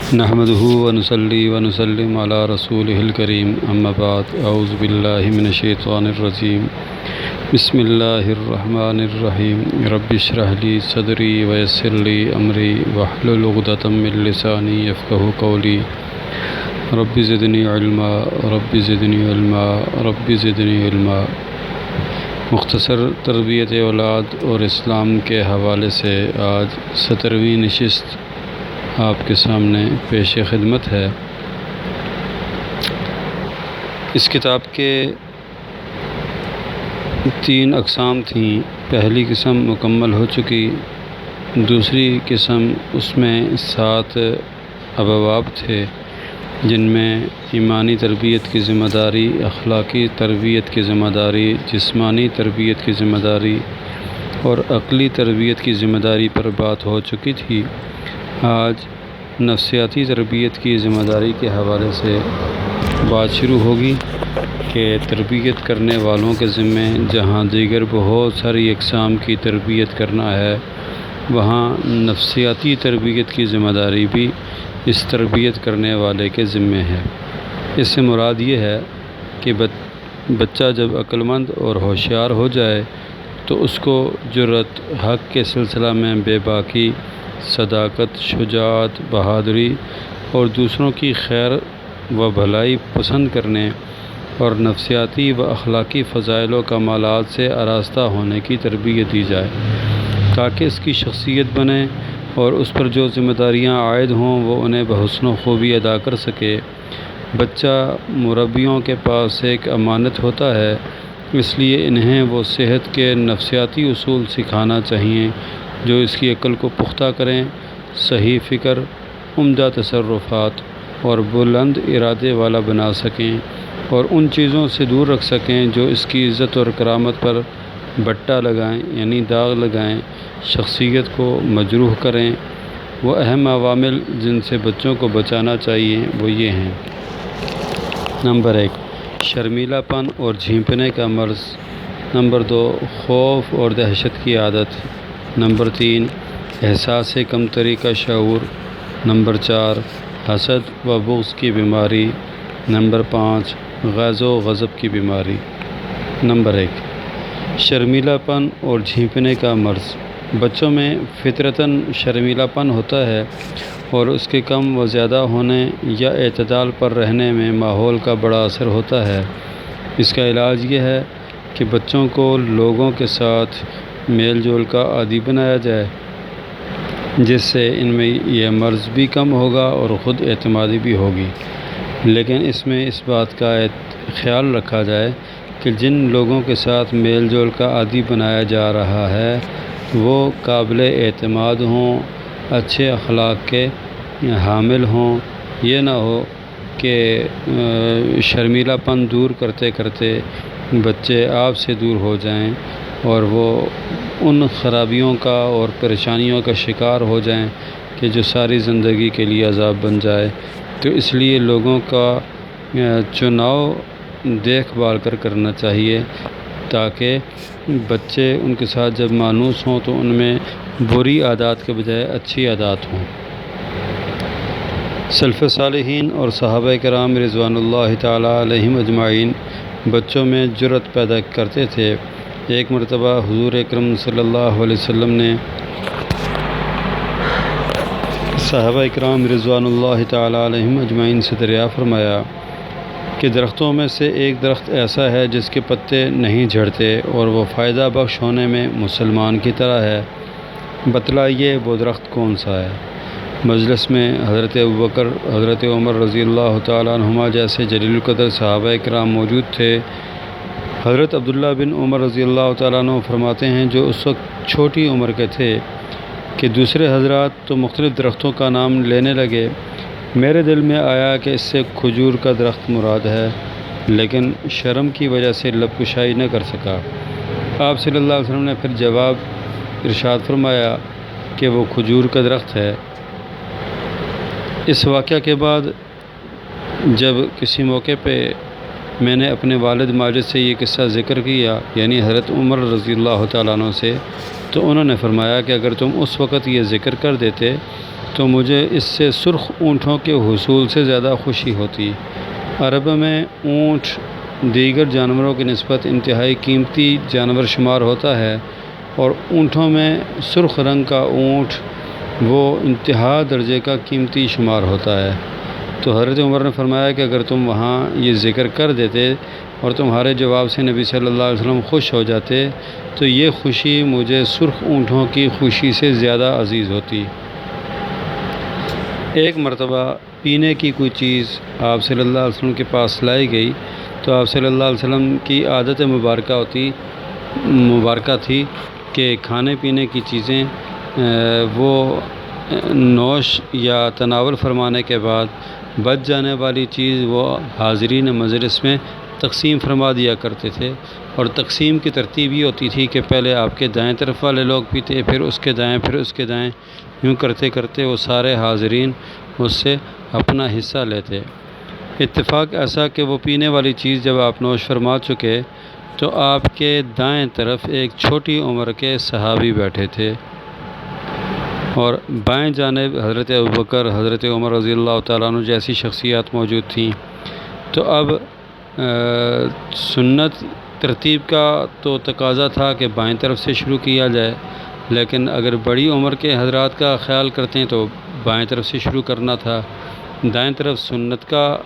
نحمده ونصلي ونسلم على رسوله الكريم اما بعد اعوذ باللہ من الشیطان الرجیم بسم اللہ الرحمن الرحیم رب اشرح لی صدری ویسر لی امری واحلل عقدۃ من لسانی یفقہوا قولی رب زدنی علما رب زدنی علما رب زدنی علما۔ مختصر تربیت اولاد اور اسلام کے حوالے سے آج 17ویں نشست آپ کے سامنے پیش خدمت ہے۔ اس کتاب کے 3 اقسام تھیں۔ پہلی قسم مکمل ہو چکی، دوسری قسم اس میں 7 ابواب تھے جن میں ایمانی تربیت کی ذمہ داری، اخلاقی تربیت کی ذمہ داری، جسمانی تربیت کی ذمہ داری اور عقلی تربیت کی ذمہ داری پر بات ہو چکی تھی۔ آج نفسیاتی تربیت کی ذمہ داری کے حوالے سے بات شروع ہوگی کہ تربیت کرنے والوں کے ذمے جہاں دیگر بہت ساری اقسام کی تربیت کرنا ہے، وہاں نفسیاتی تربیت کی ذمہ داری بھی اس تربیت کرنے والے کے ذمے ہے۔ اس سے مراد یہ ہے کہ بچہ جب عقل مند اور ہوشیار ہو جائے تو اس کو جرأت، حق کے سلسلہ میں بے باکی، صداقت، شجاعت، بہادری اور دوسروں کی خیر و بھلائی پسند کرنے اور نفسیاتی و اخلاقی فضائل و کمالات سے آراستہ ہونے کی تربیت دی جائے تاکہ اس کی شخصیت بنے اور اس پر جو ذمہ داریاں عائد ہوں وہ انہیں بحسن و خوبی ادا کر سکے۔ بچہ مربیوں کے پاس ایک امانت ہوتا ہے، اس لیے انہیں وہ صحت کے نفسیاتی اصول سکھانا چاہیے جو اس کی عقل کو پختہ کریں، صحیح فکر، عمدہ تصرفات اور بلند ارادے والا بنا سکیں اور ان چیزوں سے دور رکھ سکیں جو اس کی عزت اور کرامت پر بٹا لگائیں یعنی داغ لگائیں، شخصیت کو مجروح کریں۔ وہ اہم عوامل جن سے بچوں کو بچانا چاہیے وہ یہ ہیں: نمبر 1، شرمیلا پن اور جھینپنے کا مرض۔ نمبر 2، خوف اور دہشت کی عادت۔ نمبر 3، احساس کمتری کا شعور۔ نمبر 4، حسد و بغض کی بیماری۔ نمبر 5، غیظ و غضب کی بیماری۔ نمبر 1، شرمیلا پن اور جھینپنے کا مرض۔ بچوں میں فطرتاً شرمیلا پن ہوتا ہے اور اس کے کم و زیادہ ہونے یا اعتدال پر رہنے میں ماحول کا بڑا اثر ہوتا ہے۔ اس کا علاج یہ ہے کہ بچوں کو لوگوں کے ساتھ میل جول کا عادی بنایا جائے، جس سے ان میں یہ مرض بھی کم ہوگا اور خود اعتمادی بھی ہوگی۔ لیکن اس میں اس بات کا خیال رکھا جائے کہ جن لوگوں کے ساتھ میل جول کا عادی بنایا جا رہا ہے وہ قابل اعتماد ہوں، اچھے اخلاق کے حامل ہوں۔ یہ نہ ہو کہ شرمیلا پن دور کرتے کرتے بچے آپ سے دور ہو جائیں اور وہ ان خرابیوں کا اور پریشانیوں کا شکار ہو جائیں کہ جو ساری زندگی کے لیے عذاب بن جائے۔ تو اس لیے لوگوں کا چناؤ دیکھ بھال کر کرنا چاہیے تاکہ بچے ان کے ساتھ جب مانوس ہوں تو ان میں بری عادات کے بجائے اچھی عادات ہوں۔ سلف صالحین اور صحابہ کرام رضوان اللہ تعالیٰ علیہم اجمعین بچوں میں جرأت پیدا کرتے تھے۔ ایک مرتبہ حضور اکرم صلی اللہ علیہ وسلم نے صحابہ کرام رضوان اللہ تعالیٰ علیہم اجمعین سے دریافت فرمایا کہ درختوں میں سے ایک درخت ایسا ہے جس کے پتے نہیں جھڑتے اور وہ فائدہ بخش ہونے میں مسلمان کی طرح ہے، بتلائیے وہ درخت کون سا ہے؟ مجلس میں حضرت ابوبکر، حضرت عمر رضی اللہ تعالیٰ عنہما جیسے جلیل القدر صحابہ کرام موجود تھے۔ حضرت عبداللہ بن عمر رضی اللہ تعالیٰ عنہ فرماتے ہیں جو اس وقت چھوٹی عمر کے تھے کہ دوسرے حضرات تو مختلف درختوں کا نام لینے لگے۔ میرے دل میں آیا کہ اس سے کھجور کا درخت مراد ہے، لیکن شرم کی وجہ سے لب کشائی نہ کر سکا۔ آپ صلی اللہ علیہ وسلم نے پھر جواب ارشاد فرمایا کہ وہ کھجور کا درخت ہے۔ اس واقعہ کے بعد جب کسی موقع پہ میں نے اپنے والد ماجد سے یہ قصہ ذکر کیا یعنی حضرت عمر رضی اللہ تعالیٰ عنہ سے، تو انہوں نے فرمایا کہ اگر تم اس وقت یہ ذکر کر دیتے تو مجھے اس سے سرخ اونٹوں کے حصول سے زیادہ خوشی ہوتی۔ عرب میں اونٹ دیگر جانوروں کی نسبت انتہائی قیمتی جانور شمار ہوتا ہے، اور اونٹوں میں سرخ رنگ کا اونٹ وہ انتہا درجے کا قیمتی شمار ہوتا ہے۔ تو حضرت عمر نے فرمایا کہ اگر تم وہاں یہ ذکر کر دیتے اور تمہارے جواب سے نبی صلی اللہ علیہ وسلم خوش ہو جاتے تو یہ خوشی مجھے سرخ اونٹوں کی خوشی سے زیادہ عزیز ہوتی۔ ایک مرتبہ پینے کی کوئی چیز آپ صلی اللہ علیہ وسلم کے پاس لائی گئی تو آپ صلی اللہ علیہ وسلم کی عادت مبارکہ تھی کہ کھانے پینے کی چیزیں وہ نوش یا تناول فرمانے کے بعد بچ جانے والی چیز وہ حاضرین مجلس میں تقسیم فرما دیا کرتے تھے، اور تقسیم کی ترتیب یہ ہوتی تھی کہ پہلے آپ کے دائیں طرف والے لوگ پیتے، پھر اس کے دائیں، پھر اس کے دائیں، یوں کرتے کرتے وہ سارے حاضرین اس سے اپنا حصہ لیتے۔ اتفاق ایسا کہ وہ پینے والی چیز جب آپ نوش فرما چکے تو آپ کے دائیں طرف ایک چھوٹی عمر کے صحابی بیٹھے تھے، اور بائیں جانب حضرت ابوبکر، حضرت عمر رضی اللہ تعالیٰ عنہ جیسی شخصیات موجود تھیں۔ تو اب سنت ترتیب کا تو تقاضا تھا کہ بائیں طرف سے شروع کیا جائے، لیکن اگر بڑی عمر کے حضرات کا خیال کرتے ہیں تو بائیں طرف سے شروع کرنا تھا۔ دائیں طرف سنت کا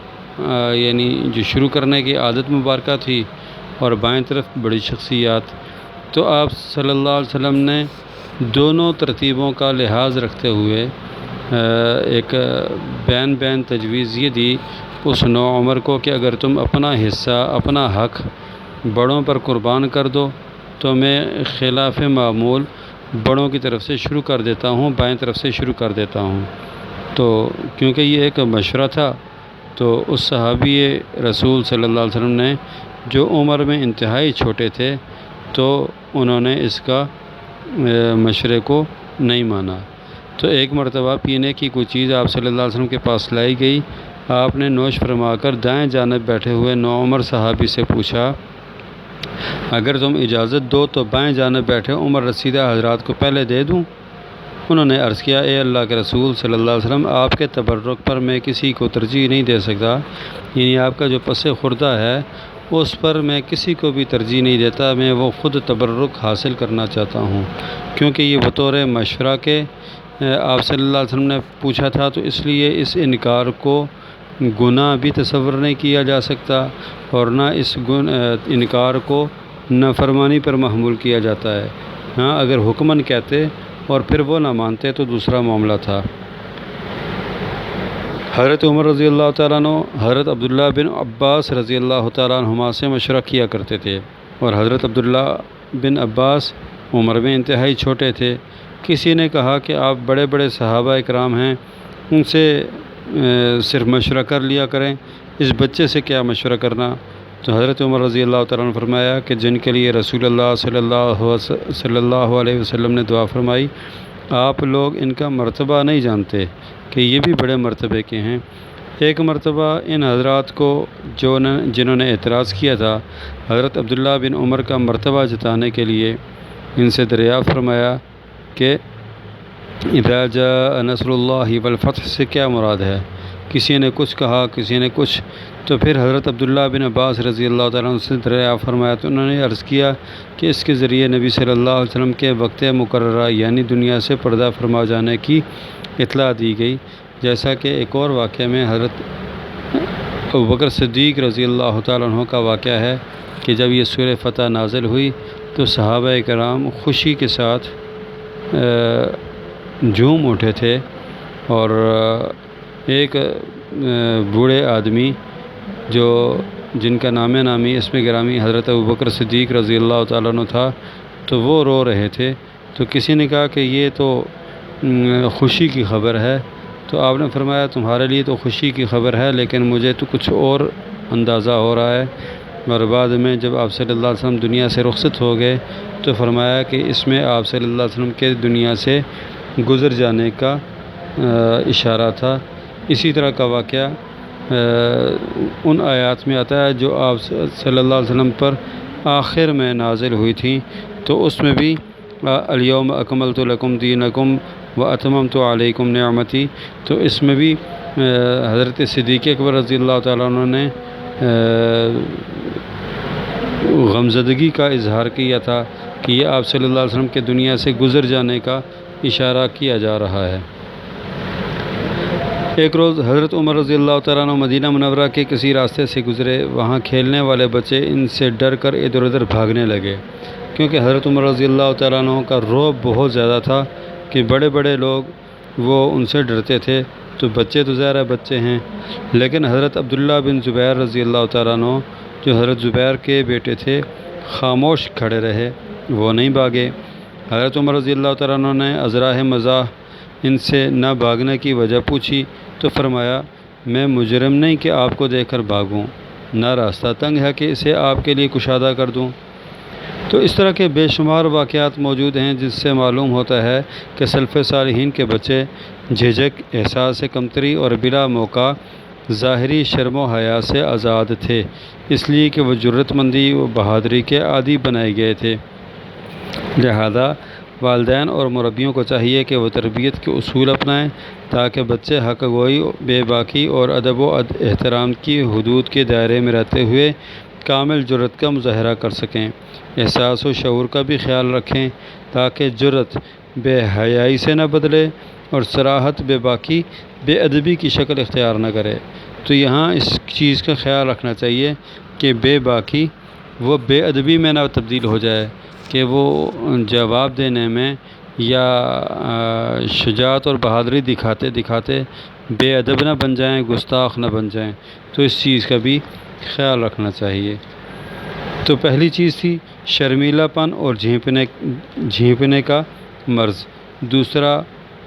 یعنی جو شروع کرنے کی عادت مبارکہ تھی، اور بائیں طرف بڑی شخصیات۔ تو آپ صلی اللہ علیہ وسلم نے دونوں ترتیبوں کا لحاظ رکھتے ہوئے ایک بین تجویز یہ دی اس نو عمر کو کہ اگر تم اپنا حصہ، اپنا حق بڑوں پر قربان کر دو تو میں خلاف معمول بڑوں کی طرف سے شروع کر دیتا ہوں، بائیں طرف سے شروع کر دیتا ہوں۔ تو کیونکہ یہ ایک مشورہ تھا تو اس صحابی رسول صلی اللہ علیہ وسلم نے جو عمر میں انتہائی چھوٹے تھے تو انہوں نے اس کا مشورے کو نہیں مانا۔ تو ایک مرتبہ پینے کی کوئی چیز آپ صلی اللہ علیہ وسلم کے پاس لائی گئی، آپ نے نوش فرما کر دائیں جانب بیٹھے ہوئے نوعمر صحابی سے پوچھا اگر تم اجازت دو تو بائیں جانب بیٹھے عمر رسیدہ حضرات کو پہلے دے دوں؟ انہوں نے عرض کیا اے اللہ کے رسول صلی اللہ علیہ وسلم، آپ کے تبرک پر میں کسی کو ترجیح نہیں دے سکتا، یعنی آپ کا جو پس خوردہ ہے اس پر میں کسی کو بھی ترجیح نہیں دیتا، میں وہ خود تبرک حاصل کرنا چاہتا ہوں، کیونکہ یہ بطور مشورہ کے آپ صلی اللہ علیہ وسلم نے پوچھا تھا، تو اس لیے اس انکار کو گناہ بھی تصور نہیں کیا جا سکتا، اور نہ اس انکار کو نافرمانی پر محمول کیا جاتا ہے۔ ہاں اگر حکماً کہتے اور پھر وہ نہ مانتے تو دوسرا معاملہ تھا۔ حضرت عمر رضی اللہ تعالیٰ عنہ حضرت عبداللہ بن عباس رضی اللہ تعالیٰ عنہما سے مشورہ کیا کرتے تھے، اور حضرت عبداللہ بن عباس عمر میں انتہائی چھوٹے تھے۔ کسی نے کہا کہ آپ بڑے بڑے صحابہ اکرام ہیں، ان سے صرف مشورہ کر لیا کریں، اس بچے سے کیا مشورہ کرنا؟ تو حضرت عمر رضی اللہ تعالیٰ عنہ فرمایا کہ جن کے لیے رسول اللہ صلی اللہ علیہ وسلم نے دعا فرمائی، آپ لوگ ان کا مرتبہ نہیں جانتے کہ یہ بھی بڑے مرتبے کے ہیں۔ ایک مرتبہ ان حضرات کو جنہوں نے اعتراض کیا تھا حضرت عبداللہ بن عمر کا مرتبہ جتانے کے لیے ان سے دریافت فرمایا کہ اذا جاء نصر اللہ والفتح سے کیا مراد ہے؟ کسی نے کچھ کہا، کسی نے کچھ، تو پھر حضرت عبداللہ بن عباس رضی اللہ تعالیٰ عنہ سے دریافت فرمایا تو انہوں نے عرض کیا کہ اس کے ذریعے نبی صلی اللہ علیہ وسلم کے وقت مقررہ یعنی دنیا سے پردہ فرما جانے کی اطلاع دی گئی، جیسا کہ ایک اور واقعہ میں حضرت ابوبکر صدیق رضی اللہ تعالیٰ عنہ کا واقعہ ہے کہ جب یہ سورہ فتح نازل ہوئی تو صحابہ کرام خوشی کے ساتھ جھوم اٹھے تھے، اور ایک بوڑھے آدمی جن کا نام نامی اسم گرامی حضرت ابوبکر صدیق رضی اللہ تعالیٰ عنہ تھا، تو وہ رو رہے تھے۔ تو کسی نے کہا کہ یہ تو خوشی کی خبر ہے، تو آپ نے فرمایا تمہارے لیے تو خوشی کی خبر ہے، لیکن مجھے تو کچھ اور اندازہ ہو رہا ہے۔ اور بعد میں جب آپ صلی اللہ علیہ وسلم دنیا سے رخصت ہو گئے تو فرمایا کہ اس میں آپ صلی اللہ علیہ وسلم کے دنیا سے گزر جانے کا اشارہ تھا۔ اسی طرح کا واقعہ ان آیات میں آتا ہے جو آپ صلی اللہ علیہ وسلم پر آخر میں نازل ہوئی تھیں، تو اس میں بھی الیوم اکملت لکم دینکم وَأَتْمَمْتُ عَلَيْكُمْ نِعْمَتِي، تو اس میں بھی حضرت صدیق اکبر رضی اللہ تعالیٰ عنہ نے غمزدگی کا اظہار کیا تھا کہ یہ آپ صلی اللہ علیہ وسلم کے دنیا سے گزر جانے کا اشارہ کیا جا رہا ہے۔ ایک روز حضرت عمر رضی اللہ تعالیٰ عنہ مدینہ منورہ کے کسی راستے سے گزرے، وہاں کھیلنے والے بچے ان سے ڈر کر ادھر ادھر بھاگنے لگے، کیونکہ حضرت عمر رضی اللہ تعالیٰ عنہ کا رعب بہت زیادہ تھا کہ بڑے بڑے لوگ وہ ان سے ڈرتے تھے، تو بچے تو ظاہر بچے ہیں، لیکن حضرت عبداللہ بن زبیر رضی اللہ تعالیٰ عنہ جو حضرت زبیر کے بیٹے تھے خاموش کھڑے رہے، وہ نہیں بھاگے۔ حضرت عمر رضی اللہ تعالیٰ عنہ نے ازراہ مزاح ان سے نہ بھاگنے کی وجہ پوچھی تو فرمایا، میں مجرم نہیں کہ آپ کو دیکھ کر بھاگوں، نہ راستہ تنگ ہے کہ اسے آپ کے لیے کشادہ کر دوں۔ تو اس طرح کے بے شمار واقعات موجود ہیں جس سے معلوم ہوتا ہے کہ سلف صالحین کے بچے جھجک، احساس کمتری اور بلا موقع ظاہری شرم و حیا سے آزاد تھے، اس لیے کہ وہ جرت مندی و بہادری کے عادی بنائے گئے تھے۔ لہذا والدین اور مربیوں کو چاہیے کہ وہ تربیت کے اصول اپنائیں تاکہ بچے حق گوئی، بے باکی اور ادب و احترام کی حدود کے دائرے میں رہتے ہوئے کامل جرت کا مظاہرہ کر سکیں۔ احساس و شعور کا بھی خیال رکھیں تاکہ جرت بے حیائی سے نہ بدلے اور صراحت بے باکی بے ادبی کی شکل اختیار نہ کرے۔ تو یہاں اس چیز کا خیال رکھنا چاہیے کہ بے باکی وہ بے ادبی میں نہ تبدیل ہو جائے، کہ وہ جواب دینے میں یا شجاعت اور بہادری دکھاتے دکھاتے بے ادب نہ بن جائیں، گستاخ نہ بن جائیں، تو اس چیز کا بھی خیال رکھنا چاہیے۔ تو پہلی چیز تھی شرمیلا پن اور جھینپنے کا مرض، دوسرا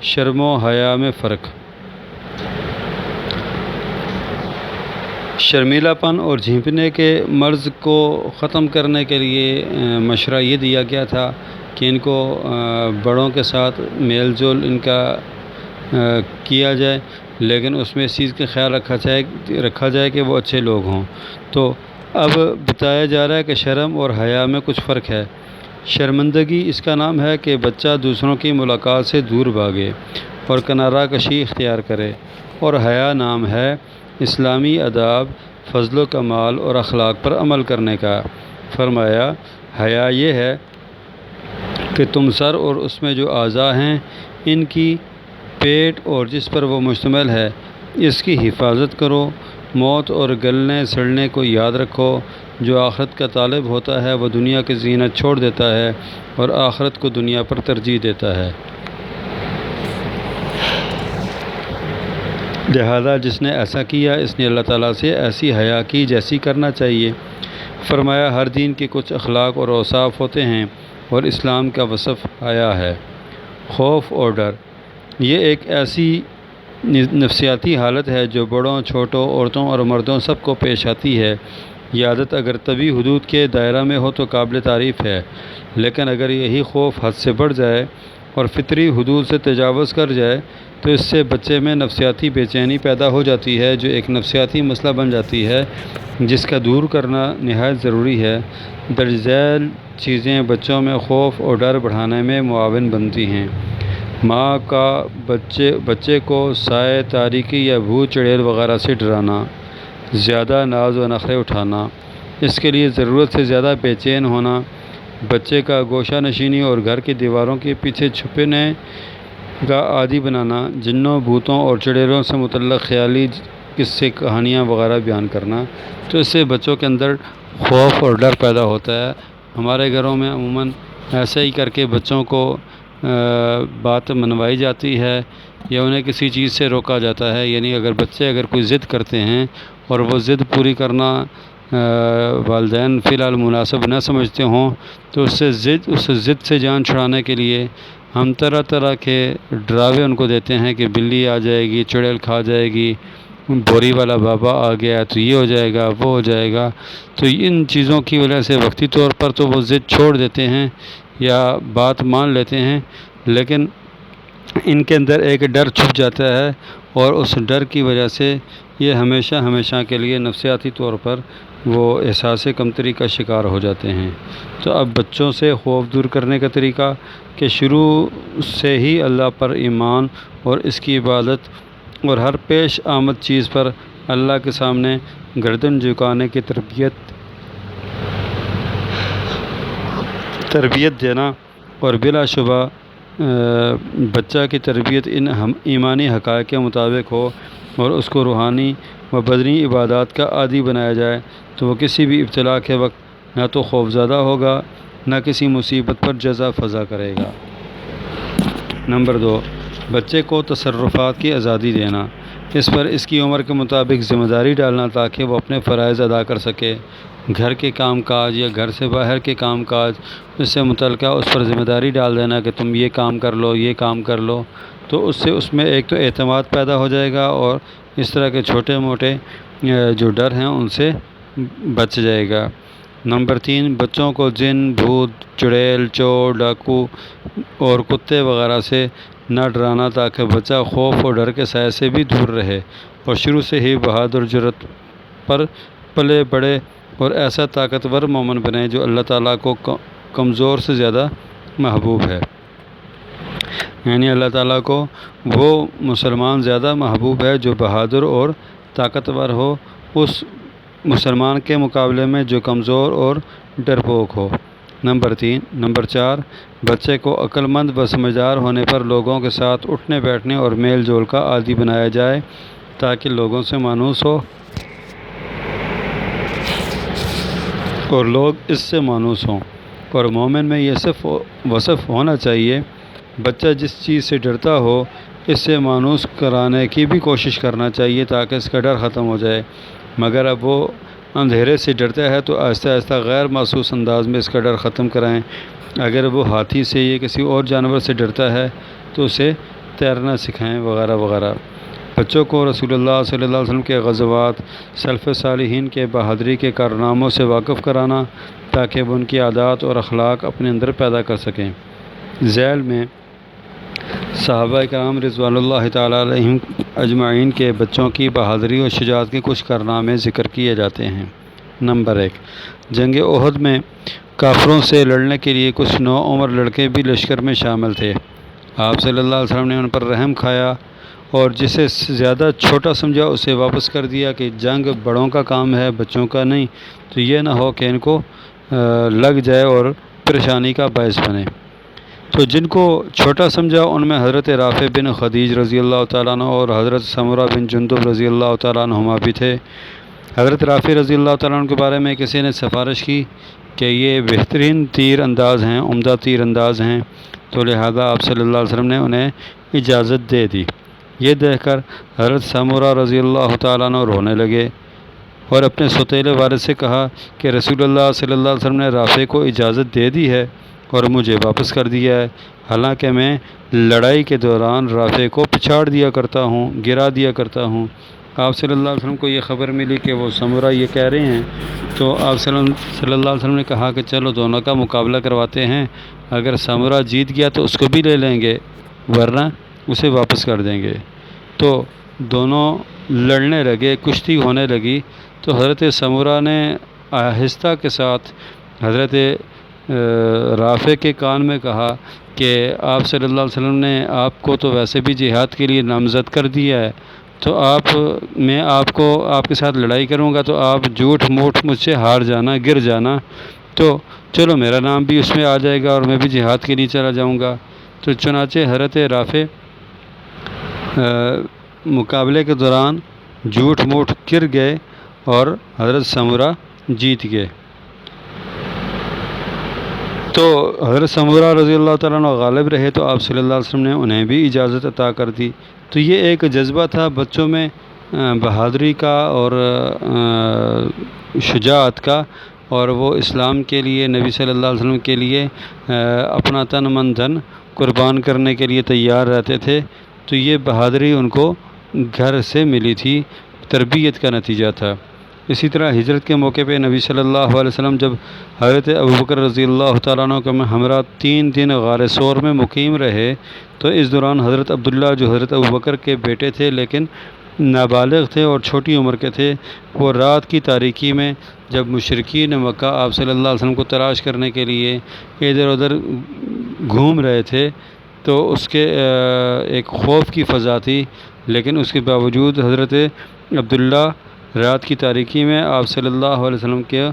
شرم و حیا میں فرق۔ شرمیلا پن اور جھینپنے کے مرض کو ختم کرنے کے لیے مشورہ یہ دیا گیا تھا کہ ان کو بڑوں کے ساتھ میل جول ان کا کیا جائے، لیکن اس میں اس چیز کا خیال رکھا جائے کہ وہ اچھے لوگ ہوں۔ تو اب بتایا جا رہا ہے کہ شرم اور حیا میں کچھ فرق ہے۔ شرمندگی اس کا نام ہے کہ بچہ دوسروں کی ملاقات سے دور بھاگے اور کنارہ کشی اختیار کرے، اور حیا نام ہے اسلامی آداب، فضل و کمال اور اخلاق پر عمل کرنے کا۔ فرمایا، حیا یہ ہے کہ تم سر اور اس میں جو اعضاء ہیں، ان کی پیٹ اور جس پر وہ مشتمل ہے، اس کی حفاظت کرو۔ موت اور گلنے سڑنے کو یاد رکھو۔ جو آخرت کا طالب ہوتا ہے وہ دنیا کی زینت چھوڑ دیتا ہے اور آخرت کو دنیا پر ترجیح دیتا ہے۔ لہذا جس نے ایسا کیا اس نے اللہ تعالیٰ سے ایسی حیا کی جیسی کرنا چاہیے۔ فرمایا، ہر دین کے کچھ اخلاق اور اوصاف ہوتے ہیں اور اسلام کا وصف حیا ہے۔ خوف اور ڈر، یہ ایک ایسی نفسیاتی حالت ہے جو بڑوں، چھوٹوں، عورتوں اور مردوں سب کو پیش آتی ہے۔ یہ عادت اگر طبی حدود کے دائرہ میں ہو تو قابل تعریف ہے، لیکن اگر یہی خوف حد سے بڑھ جائے اور فطری حدود سے تجاوز کر جائے تو اس سے بچے میں نفسیاتی بے چینی پیدا ہو جاتی ہے، جو ایک نفسیاتی مسئلہ بن جاتی ہے جس کا دور کرنا نہایت ضروری ہے۔ درج ذیل چیزیں بچوں میں خوف اور ڈر بڑھانے میں معاون بنتی ہیں۔ ماں کا بچے کو سائے، تاریکی یا بھوت چڑیل وغیرہ سے ڈرانا، زیادہ ناز و نخرے اٹھانا، اس کے لیے ضرورت سے زیادہ بے چین ہونا، بچے کا گوشہ نشینی اور گھر کی دیواروں کے پیچھے چھپنے کا عادی بنانا، جنوں، بھوتوں اور چڑیلوں سے متعلق خیالی قصے، کہانیاں وغیرہ بیان کرنا، تو اس سے بچوں کے اندر خوف اور ڈر پیدا ہوتا ہے۔ ہمارے گھروں میں عموماً ایسے ہی کر کے بچوں کو بات منوائی جاتی ہے یا انہیں کسی چیز سے روکا جاتا ہے، یعنی اگر بچے کوئی ضد کرتے ہیں اور وہ ضد پوری کرنا والدین فی الحال مناسب نہ سمجھتے ہوں تو اس ضد سے جان چھڑانے کے لیے ہم طرح طرح کے ڈراوے ان کو دیتے ہیں کہ بلی آ جائے گی، چڑیل کھا جائے گی، بوری والا بابا آ گیا تو یہ ہو جائے گا، وہ ہو جائے گا۔ تو ان چیزوں کی وجہ سے وقتی طور پر تو وہ ضد چھوڑ دیتے ہیں یا بات مان لیتے ہیں، لیکن ان کے اندر ایک ڈر چھپ جاتا ہے اور اس ڈر کی وجہ سے یہ ہمیشہ کے لیے نفسیاتی طور پر وہ احساس کمتری کا شکار ہو جاتے ہیں۔ تو اب بچوں سے خوف دور کرنے کا طریقہ کہ شروع سے ہی اللہ پر ایمان اور اس کی عبادت اور ہر پیش آمد چیز پر اللہ کے سامنے گردن جھکانے کی تربیت دینا، اور بلا شبہ بچہ کی تربیت ان ایمانی حقائق کے مطابق ہو اور اس کو روحانی و بدنی عبادات کا عادی بنایا جائے تو وہ کسی بھی ابتلا کے وقت نہ تو خوفزدہ ہوگا نہ کسی مصیبت پر جزع فضا کرے گا۔ نمبر 2، بچے کو تصرفات کی آزادی دینا، اس پر اس کی عمر کے مطابق ذمہ داری ڈالنا تاکہ وہ اپنے فرائض ادا کر سکے۔ گھر کے کام کاج یا گھر سے باہر کے کام کاج اس سے متعلقہ اس پر ذمہ داری ڈال دینا کہ تم یہ کام کر لو، یہ کام کر لو، تو اس سے اس میں ایک تو اعتماد پیدا ہو جائے گا اور اس طرح کے چھوٹے موٹے جو ڈر ہیں ان سے بچ جائے گا۔ نمبر 3، بچوں کو جن، بھوت، چڑیل، چور، ڈاکو اور کتے وغیرہ سے نہ ڈرانا تاکہ بچہ خوف اور ڈر کے سائے سے بھی دور رہے اور شروع سے ہی بہادر، جرأت پر پلے بڑھے اور ایسا طاقتور مومن بنے جو اللہ تعالیٰ کو کمزور سے زیادہ محبوب ہے۔ یعنی اللہ تعالیٰ کو وہ مسلمان زیادہ محبوب ہے جو بہادر اور طاقتور ہو اس مسلمان کے مقابلے میں جو کمزور اور ڈرپوک ہو۔ نمبر 4، بچے کو عقل مند و سمجھدار ہونے پر لوگوں کے ساتھ اٹھنے بیٹھنے اور میل جول کا عادی بنایا جائے تاکہ لوگوں سے مانوس ہو اور لوگ اس سے مانوس ہوں، اور مومن میں یہ صرف وصف ہونا چاہیے۔ بچہ جس چیز سے ڈرتا ہو اس سے مانوس کرانے کی بھی کوشش کرنا چاہیے تاکہ اس کا ڈر ختم ہو جائے، مگر اب وہ اندھیرے سے ڈرتا ہے تو آہستہ آہستہ غیر محسوس انداز میں اس کا ڈر ختم کرائیں۔ اگر وہ ہاتھی سے یا کسی اور جانور سے ڈرتا ہے تو اسے تیرنا سکھائیں وغیرہ وغیرہ۔ بچوں کو رسول اللہ صلی اللہ علیہ وسلم کے غزوات، سلف صالحین کے بہادری کے کارناموں سے واقف کرانا تاکہ وہ ان کی عادات اور اخلاق اپنے اندر پیدا کر سکیں۔ ذیل میں صحابہ کرام رضوان اللہ تعالیٰ علیہم اجمعین کے بچوں کی بہادری اور شجاعت کے کچھ کارنامے ذکر کیے جاتے ہیں۔ نمبر 1، جنگ احد میں کافروں سے لڑنے کے لیے کچھ نوعمر لڑکے بھی لشکر میں شامل تھے۔ آپ صلی اللہ علیہ وسلم نے ان پر رحم کھایا اور جسے زیادہ چھوٹا سمجھا اسے واپس کر دیا کہ جنگ بڑوں کا کام ہے، بچوں کا نہیں، تو یہ نہ ہو کہ ان کو لگ جائے اور پریشانی کا باعث بنے۔ تو جن کو چھوٹا سمجھا ان میں حضرت رافع بن خدیج رضی اللہ تعالیٰ عنہ اور حضرت سمرہ بن جندب رضی اللہ تعالیٰ عنہما بھی تھے۔ حضرت رافع رضی اللہ تعالیٰ عنہ کے بارے میں کسی نے سفارش کی کہ یہ بہترین تیر انداز ہیں، عمدہ تیر انداز ہیں، تو لہذا آپ صلی اللہ علیہ وسلم نے انہیں اجازت دے دی۔ یہ دیکھ کر حضرت سمرہ رضی اللہ تعالیٰ عنہ رونے لگے اور اپنے سوتیلے والد سے کہا کہ رسول اللہ صلی اللہ علیہ وسلم نے رافع کو اجازت دے دی ہے اور مجھے واپس کر دیا ہے، حالانکہ میں لڑائی کے دوران رافع کو پچھاڑ دیا کرتا ہوں، گرا دیا کرتا ہوں۔ آپ صلی اللہ علیہ وسلم کو یہ خبر ملی کہ وہ سمرہ یہ کہہ رہے ہیں، تو آپ صلی اللہ علیہ وسلم نے کہا کہ چلو دونوں کا مقابلہ کرواتے ہیں، اگر سمرہ جیت گیا تو اس کو بھی لے لیں گے ورنہ اسے واپس کر دیں گے۔ تو دونوں لڑنے لگے، کشتی ہونے لگی، تو حضرت سمرہ نے آہستہ کے ساتھ حضرت رافع کے کان میں کہا کہ آپ صلی اللہ علیہ وسلم نے آپ کو تو ویسے بھی جہاد کے لیے نامزد کر دیا ہے، تو میں آپ کے ساتھ لڑائی کروں گا تو آپ جھوٹ موٹ مجھ سے ہار جانا، گر جانا، تو چلو میرا نام بھی اس میں آ جائے گا اور میں بھی جہاد کے لیے چلا جاؤں گا۔ تو چنانچہ حضرت رافع مقابلے کے دوران جھوٹ موٹ گر گئے اور حضرت سمرہ جیت گئے۔ تو حضرت سمرہ رضی اللہ تعالیٰ عنہ غالب رہے تو آپ صلی اللہ علیہ وسلم نے انہیں بھی اجازت عطا کر دی۔ تو یہ ایک جذبہ تھا بچوں میں بہادری کا اور شجاعت کا، اور وہ اسلام کے لیے، نبی صلی اللہ علیہ وسلم کے لیے اپنا تن من دھن قربان کرنے کے لیے تیار رہتے تھے۔ تو یہ بہادری ان کو گھر سے ملی تھی، تربیت کا نتیجہ تھا۔ اسی طرح ہجرت کے موقع پہ نبی صلی اللہ علیہ وسلم جب حضرت ابوبکر رضی اللہ تعالیٰ عنہ کے ہمراہ 3 دن غار ثور میں مقیم رہے، تو اس دوران حضرت عبداللہ جو حضرت ابوبکر کے بیٹے تھے لیکن نابالغ تھے اور چھوٹی عمر کے تھے، وہ رات کی تاریکی میں جب مشرکین مکہ آپ صلی اللہ علیہ وسلم کو تلاش کرنے کے لیے ادھر ادھر گھوم رہے تھے تو اس کے ایک خوف کی فضا تھی، لیکن اس کے باوجود حضرت عبداللہ رات کی تاریکی میں آپ صلی اللہ علیہ وسلم کے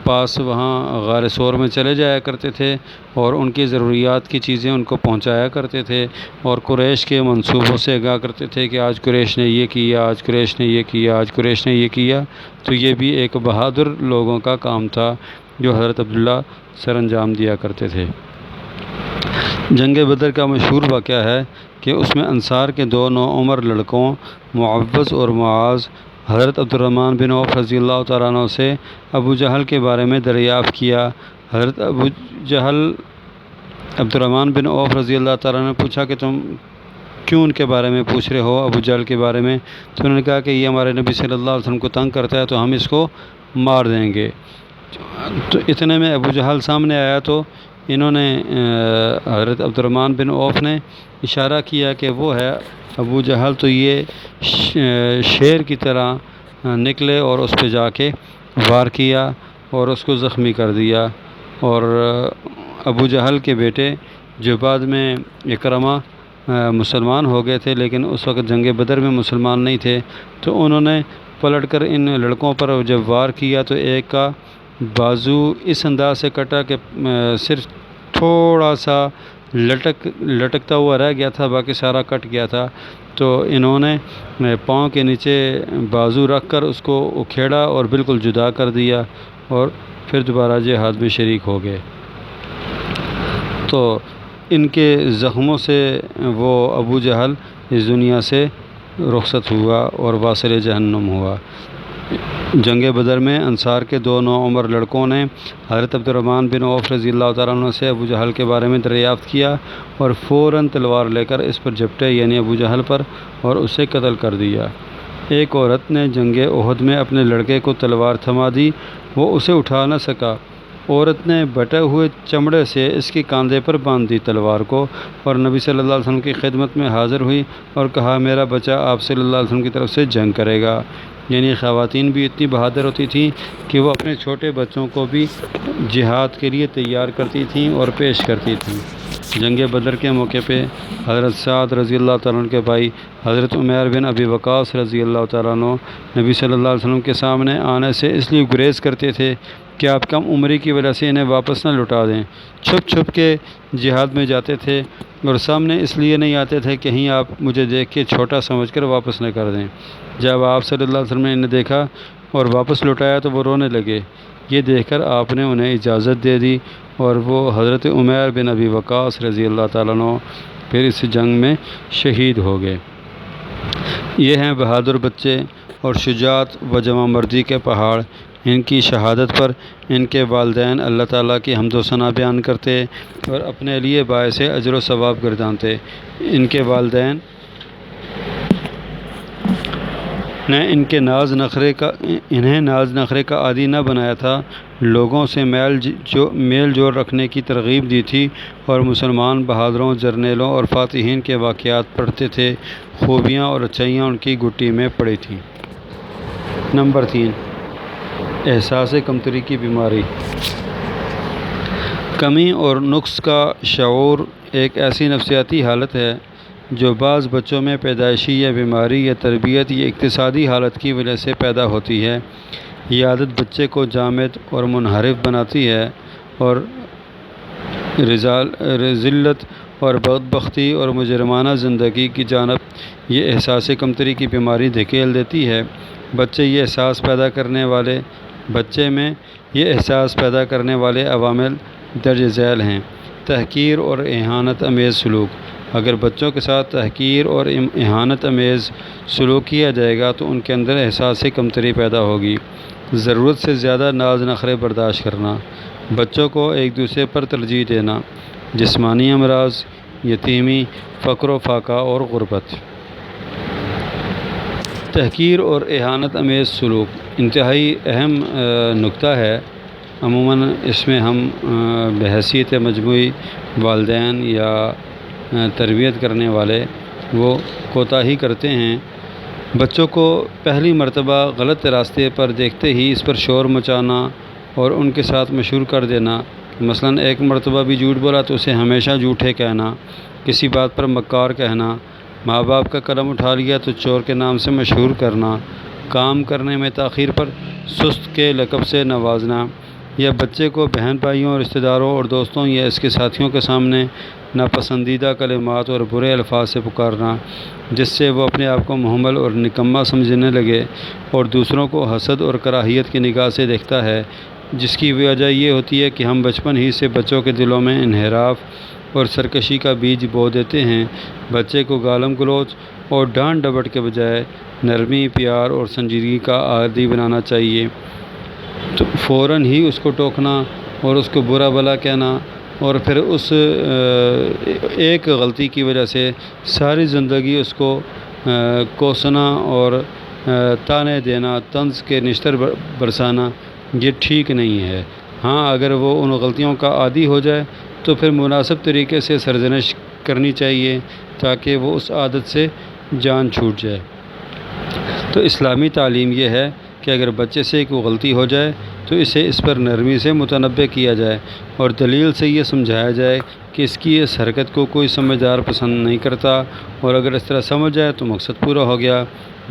پاس وہاں غار ثور میں چلے جایا کرتے تھے اور ان کی ضروریات کی چیزیں ان کو پہنچایا کرتے تھے، اور قریش کے منصوبوں سے آگاہ کرتے تھے کہ آج قریش نے یہ کیا، آج قریش نے یہ کیا، آج قریش نے یہ کیا۔ تو یہ بھی ایک بہادر لوگوں کا کام تھا جو حضرت عبداللہ سر انجام دیا کرتے تھے۔ جنگ بدر کا مشہور واقعہ ہے کہ اس میں انصار کے دو نوعمر لڑکوں معوذ اور معاذ حضرت عبد الرحمن بن عوف رضی اللہ تعالیٰ عنہ سے ابو جہل کے بارے میں دریافت کیا۔ حضرت ابو جہل عبد الرحمن بن عوف رضی اللہ تعالیٰ عنہ نے پوچھا کہ تم کیوں ان کے بارے میں پوچھ رہے ہو، ابو جہل کے بارے میں؟ تو انہوں نے کہا کہ یہ ہمارے نبی صلی اللہ علیہ وسلم کو تنگ کرتا ہے تو ہم اس کو مار دیں گے۔ تو اتنے میں ابو جہل سامنے آیا تو انہوں نے حضرت عبد الرحمن بن عوف نے اشارہ کیا کہ وہ ہے ابو جہل، تو یہ شیر کی طرح نکلے اور اس پہ جا کے وار کیا اور اس کو زخمی کر دیا۔ اور ابو جہل کے بیٹے جو بعد میں اکرمہ مسلمان ہو گئے تھے لیکن اس وقت جنگ بدر میں مسلمان نہیں تھے، تو انہوں نے پلٹ کر ان لڑکوں پر جب وار کیا تو ایک کا بازو اس انداز سے کٹا کہ صرف تھوڑا سا لٹکتا ہوا رہ گیا تھا، باقی سارا کٹ گیا تھا۔ تو انہوں نے پاؤں کے نیچے بازو رکھ کر اس کو اکھیڑا اور بالکل جدا کر دیا اور پھر دوبارہ جہاد میں شریک ہو گئے۔ تو ان کے زخموں سے وہ ابو جہل اس دنیا سے رخصت ہوا اور واصل جہنم ہوا۔ جنگ بدر میں انصار کے دو نوعمر لڑکوں نے حضرت عبد الرحمن بن عوف رضی اللہ تعالیٰ عنہ سے ابو جہل کے بارے میں دریافت کیا اور فوراً تلوار لے کر اس پر جھپٹے، یعنی ابو جہل پر، اور اسے قتل کر دیا۔ ایک عورت نے جنگ احد میں اپنے لڑکے کو تلوار تھما دی، وہ اسے اٹھا نہ سکا۔ عورت نے بٹے ہوئے چمڑے سے اس کے کاندھے پر باندھ دی تلوار کو، اور نبی صلی اللہ علیہ وسلم کی خدمت میں حاضر ہوئی اور کہا میرا بچہ آپ صلی اللہ علیہ وسلم کی طرف سے جنگ کرے گا۔ یعنی خواتین بھی اتنی بہادر ہوتی تھیں کہ وہ اپنے چھوٹے بچوں کو بھی جہاد کے لیے تیار کرتی تھیں اور پیش کرتی تھیں۔ جنگ بدر کے موقع پہ حضرت سعد رضی اللہ تعالیٰ عنہ کے بھائی حضرت عمیر بن ابی وقاص رضی اللہ تعالیٰ عنہ نبی صلی اللہ علیہ وسلم کے سامنے آنے سے اس لیے گریز کرتے تھے کہ آپ کم عمری کی وجہ سے انہیں واپس نہ لوٹا دیں۔ چھپ چھپ کے جہاد میں جاتے تھے اور سامنے اس لیے نہیں آتے تھے کہ کہیں آپ مجھے دیکھ کے چھوٹا سمجھ کر واپس نہ کر دیں۔ جب آپ صلی اللہ علیہ وسلم نے انہیں دیکھا اور واپس لوٹایا تو وہ رونے لگے۔ یہ دیکھ کر آپ نے انہیں اجازت دے دی اور وہ حضرت عمیر بن ابی وقاص رضی اللہ تعالیٰ عنہ پھر اس جنگ میں شہید ہو گئے۔ یہ ہیں بہادر بچے اور شجاعت و جوان مردی کے پہاڑ۔ ان کی شہادت پر ان کے والدین اللہ تعالیٰ کی حمد و ثنا بیان کرتے اور اپنے لیے باعث اجر و ثواب گردانتے۔ ان کے والدین نے انہیں ناز نخرے کا عادی نہ بنایا تھا، لوگوں سے میل جول رکھنے کی ترغیب دی تھی اور مسلمان بہادروں، جرنیلوں اور فاتحین کے واقعات پڑھتے تھے۔ خوبیاں اور اچھائیاں ان کی گٹی میں پڑی تھیں۔ نمبر 3، احساس کمتری کی بیماری۔ کمی اور نقص کا شعور ایک ایسی نفسیاتی حالت ہے جو بعض بچوں میں پیدائشی یا بیماری یا تربیت یا اقتصادی حالت کی وجہ سے پیدا ہوتی ہے۔ یہ عادت بچے کو جامد اور منحرف بناتی ہے اور رذلت اور بدبختی اور مجرمانہ زندگی کی جانب یہ احساس کمتری کی بیماری دھکیل دیتی ہے۔ بچے میں یہ احساس پیدا کرنے والے عوامل درج ذیل ہیں۔ تحقیر اور اہانت امیز سلوک۔ اگر بچوں کے ساتھ تحقیر اور اہانت امیز سلوک کیا جائے گا تو ان کے اندر احساس کمتری پیدا ہوگی۔ ضرورت سے زیادہ ناز نخرے برداشت کرنا، بچوں کو ایک دوسرے پر ترجیح دینا، جسمانی امراض، یتیمی، فقر و فاقہ اور غربت۔ تحقیر اور اہانت امیز سلوک انتہائی اہم نکتہ ہے۔ عموماً اس میں ہم بحیثیت مجموعی والدین یا تربیت کرنے والے وہ کوتاہی کرتے ہیں بچوں کو پہلی مرتبہ غلط راستے پر دیکھتے ہی اس پر شور مچانا اور ان کے ساتھ مشہور کر دینا، مثلاً ایک مرتبہ بھی جھوٹ بولا تو اسے ہمیشہ جھوٹے کہنا، کسی بات پر مکار کہنا، ماں باپ کا قلم اٹھا لیا تو چور کے نام سے مشہور کرنا، کام کرنے میں تاخیر پر سست کے لقب سے نوازنا، یا بچے کو بہن بھائیوں، رشتہ داروں اور دوستوں یا اس کے ساتھیوں کے سامنے ناپسندیدہ کلمات اور برے الفاظ سے پکارنا، جس سے وہ اپنے آپ کو مہمل اور نکما سمجھنے لگے اور دوسروں کو حسد اور کراہیت کی نگاہ سے دیکھتا ہے، جس کی وجہ یہ ہوتی ہے کہ ہم بچپن ہی سے بچوں کے دلوں میں انحراف اور سرکشی کا بیج بو دیتے ہیں۔ بچے کو گالم گلوچ اور ڈانٹ ڈپٹ کے بجائے نرمی، پیار اور سنجیدگی کا عادی بنانا چاہیے، تو فوراً ہی اس کو ٹوکنا اور اس کو برا بھلا کہنا اور پھر اس ایک غلطی کی وجہ سے ساری زندگی اس کو کوسنا اور تانے دینا، طنز کے نشتر برسانا، یہ ٹھیک نہیں ہے۔ ہاں، اگر وہ ان غلطیوں کا عادی ہو جائے تو پھر مناسب طریقے سے سرزنش کرنی چاہیے تاکہ وہ اس عادت سے جان چھوٹ جائے۔ تو اسلامی تعلیم یہ ہے کہ اگر بچے سے کوئی غلطی ہو جائے تو اسے اس پر نرمی سے متنبہ کیا جائے اور دلیل سے یہ سمجھایا جائے کہ اس کی اس حرکت کو کوئی سمجھدار پسند نہیں کرتا، اور اگر اس طرح سمجھ جائے تو مقصد پورا ہو گیا،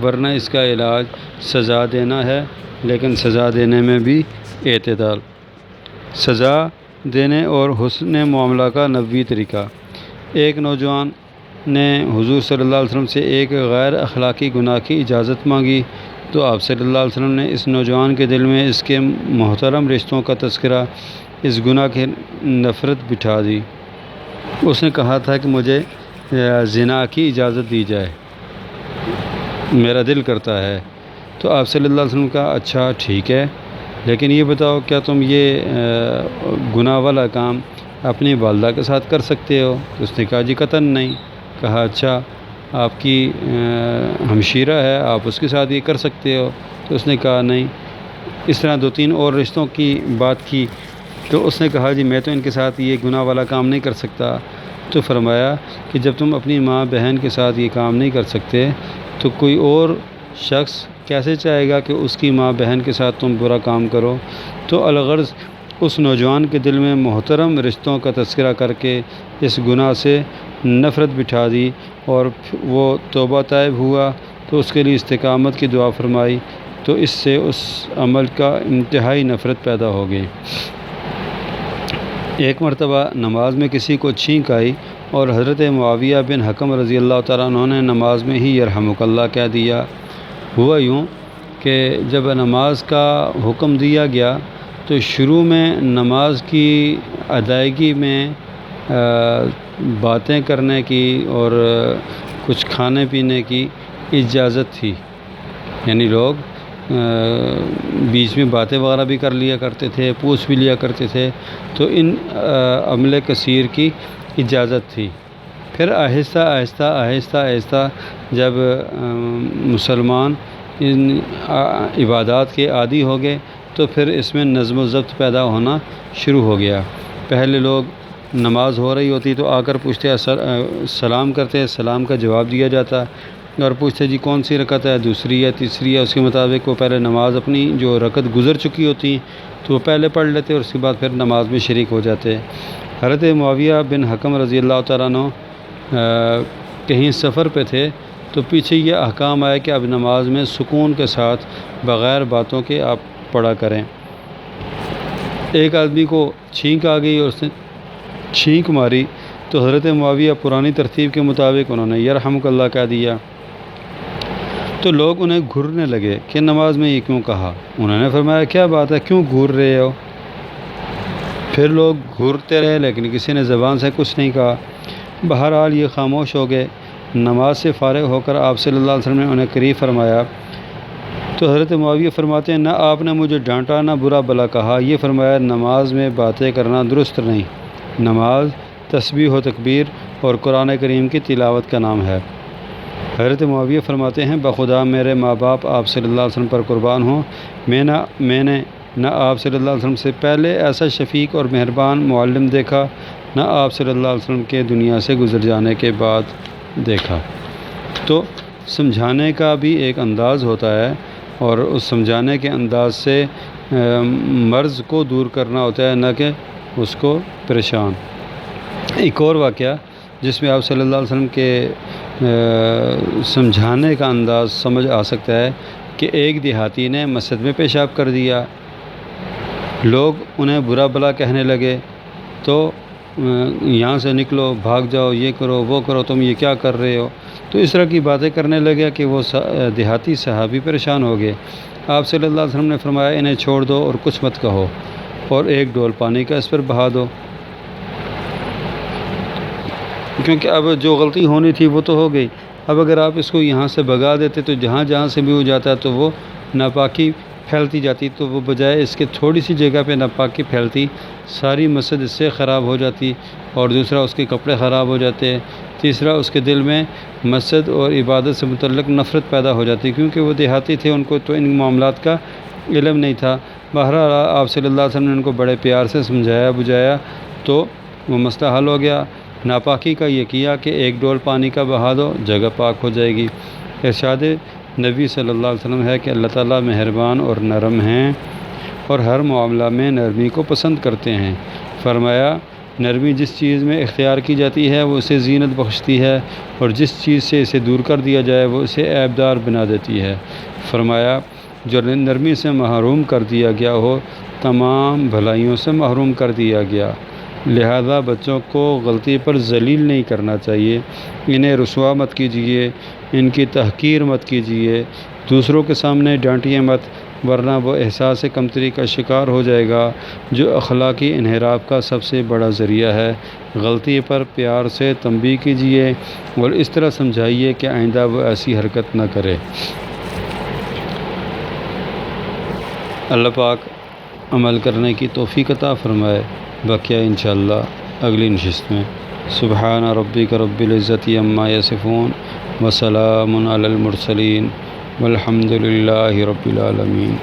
ورنہ اس کا علاج سزا دینا ہے، لیکن سزا دینے میں بھی اعتدال۔ سزا دینے اور حسن معاملہ کا 90 طریقہ۔ ایک نوجوان نے حضور صلی اللہ علیہ وسلم سے ایک غیر اخلاقی گناہ کی اجازت مانگی تو آپ صلی اللہ علیہ وسلم نے اس نوجوان کے دل میں اس کے محترم رشتوں کا تذکرہ، اس گناہ کی نفرت بٹھا دی۔ اس نے کہا تھا کہ مجھے زنا کی اجازت دی جائے، میرا دل کرتا ہے۔ تو آپ صلی اللہ علیہ وسلم کا اچھا ٹھیک ہے، لیکن یہ بتاؤ کیا تم یہ گناہ والا کام اپنی والدہ کے ساتھ کر سکتے ہو؟ تو اس نے کہا جی قطعاً نہیں۔ کہا اچھا، آپ کی ہمشیرہ ہے، آپ اس کے ساتھ یہ کر سکتے ہو؟ تو اس نے کہا نہیں۔ اس طرح 2-3 اور رشتوں کی بات کی تو اس نے کہا جی میں تو ان کے ساتھ یہ گناہ والا کام نہیں کر سکتا۔ تو فرمایا کہ جب تم اپنی ماں بہن کے ساتھ یہ کام نہیں کر سکتے تو کوئی اور شخص کیسے چاہے گا کہ اس کی ماں بہن کے ساتھ تم برا کام کرو؟ تو الغرض اس نوجوان کے دل میں محترم رشتوں کا تذکرہ کر کے اس گناہ سے نفرت بٹھا دی، اور وہ توبہ طائب ہوا تو اس کے لیے استقامت کی دعا فرمائی، تو اس سے اس عمل کا انتہائی نفرت پیدا ہو گئی۔ ایک مرتبہ نماز میں کسی کو چھینک آئی اور حضرت معاویہ بن حکم رضی اللہ تعالیٰ عنہ نے نماز میں ہی یرحمک اللہ کہہ دیا۔ ہوا یوں کہ جب نماز کا حکم دیا گیا تو شروع میں نماز کی ادائیگی میں باتیں کرنے کی اور کچھ کھانے پینے کی اجازت تھی، یعنی لوگ بیچ میں باتیں وغیرہ بھی کر لیا کرتے تھے، پوچھ بھی لیا کرتے تھے، تو ان عمل کثیر کی اجازت تھی۔ پھر آہستہ آہستہ آہستہ آہستہ جب مسلمان ان عبادات کے عادی ہو گئے تو پھر اس میں نظم و ضبط پیدا ہونا شروع ہو گیا۔ پہلے لوگ نماز ہو رہی ہوتی تو آ کر پوچھتے، سلام کرتے، سلام کا جواب دیا جاتا اور پوچھتے جی کون سی رکعت ہے، دوسری یا تیسری ہے، اس کے مطابق وہ پہلے نماز اپنی جو رکعت گزر چکی ہوتی تو وہ پہلے پڑھ لیتے اور اس کے بعد پھر نماز میں شریک ہو جاتے۔ حضرت معاویہ بن حکم رضی اللہ تعالیٰ عنہ کہیں سفر پہ تھے تو پیچھے یہ احکام آیا کہ اب نماز میں سکون کے ساتھ بغیر باتوں کے آپ پڑھا کریں۔ ایک آدمی کو چھینک آ گئی اور اس نے چھینک ماری تو حضرت معاویہ پرانی ترتیب کے مطابق انہوں نے یرحمک اللہ کہہ دیا، تو لوگ انہیں گھورنے لگے کہ نماز میں یہ کیوں کہا؟ انہوں نے فرمایا کیا بات ہے، کیوں گھور رہے ہو؟ پھر لوگ گھورتے رہے لیکن کسی نے زبان سے کچھ نہیں کہا۔ بہرحال یہ خاموش ہو گئے۔ نماز سے فارغ ہو کر آپ صلی اللہ علیہ وسلم نے انہیں قریب فرمایا تو حضرت معاویہ فرماتے ہیں نہ آپ نے مجھے ڈانٹا نہ برا بھلا کہا، یہ فرمایا نماز میں باتیں کرنا درست نہیں، نماز تسبیح و تکبیر اور قرآن کریم کی تلاوت کا نام ہے۔ حضرت معاویہ فرماتے ہیں بخدا میرے ماں باپ آپ صلی اللہ علیہ وسلم پر قربان ہوں، میں نے نہ آپ صلی اللہ علیہ وسلم سے پہلے ایسا شفیق اور مہربان معلم دیکھا، نہ آپ صلی اللہ علیہ وسلم کے دنیا سے گزر جانے کے بعد دیکھا۔ تو سمجھانے کا بھی ایک انداز ہوتا ہے، اور اس سمجھانے کے انداز سے مرض کو دور کرنا ہوتا ہے، نہ کہ اس کو پریشان۔ ایک اور واقعہ جس میں آپ صلی اللہ علیہ وسلم کے سمجھانے کا انداز سمجھ آ سکتا ہے کہ ایک دیہاتی نے مسجد میں پیشاب کر دیا، لوگ انہیں برا بھلا کہنے لگے، تو یہاں سے نکلو، بھاگ جاؤ، یہ کرو وہ کرو، تم یہ کیا کر رہے ہو، تو اس طرح کی باتیں کرنے لگے کہ وہ دیہاتی صحابی پریشان ہو گئے۔ آپ صلی اللہ علیہ وسلم نے فرمایا انہیں چھوڑ دو اور کچھ مت کہو، اور ایک ڈول پانی کا اس پر بہا دو، کیونکہ اب جو غلطی ہونی تھی وہ تو ہو گئی۔ اب اگر آپ اس کو یہاں سے بھگا دیتے تو جہاں جہاں سے بھی ہو جاتا تو وہ ناپاکی پھیلتی جاتی، تو وہ بجائے اس کے تھوڑی سی جگہ پہ ناپاکی پھیلتی، ساری مسجد اس سے خراب ہو جاتی، اور دوسرا اس کے کپڑے خراب ہو جاتے، تیسرا اس کے دل میں مسجد اور عبادت سے متعلق نفرت پیدا ہو جاتی، کیونکہ وہ دیہاتی تھے، ان کو تو ان معاملات کا علم نہیں تھا۔ بہرحال آپ صلی اللہ علیہ وسلم نے ان کو بڑے پیار سے سمجھایا بجھایا تو وہ مسئلہ حل ہو گیا۔ ناپاکی کا یہ کیا کہ ایک ڈول پانی کا بہا دو، جگہ پاک ہو جائے گی۔ ارشاد نبی صلی اللہ علیہ وسلم ہے کہ اللہ تعالیٰ مہربان اور نرم ہیں، اور ہر معاملہ میں نرمی کو پسند کرتے ہیں۔ فرمایا نرمی جس چیز میں اختیار کی جاتی ہے وہ اسے زینت بخشتی ہے، اور جس چیز سے اسے دور کر دیا جائے وہ اسے عیبدار بنا دیتی ہے۔ فرمایا جو نرمی سے محروم کر دیا گیا ہو تمام بھلائیوں سے محروم کر دیا گیا۔ لہذا بچوں کو غلطی پر ذلیل نہیں کرنا چاہیے، انہیں رسوا مت کیجیے، ان کی تحقیر مت کیجیے، دوسروں کے سامنے ڈانٹیے مت، ورنہ وہ احساس کمتری کا شکار ہو جائے گا، جو اخلاقی انحراف کا سب سے بڑا ذریعہ ہے۔ غلطی پر پیار سے تنبیہ کیجیے اور اس طرح سمجھائیے کہ آئندہ وہ ایسی حرکت نہ کرے۔ اللہ پاک عمل کرنے کی توفیق عطا فرمائے۔ بقیہ انشاءاللہ اگلی نشست میں۔ سبحان ربک رب العزت عما یصفون وسلام علی المرسلین والحمد للہ رب العالمین۔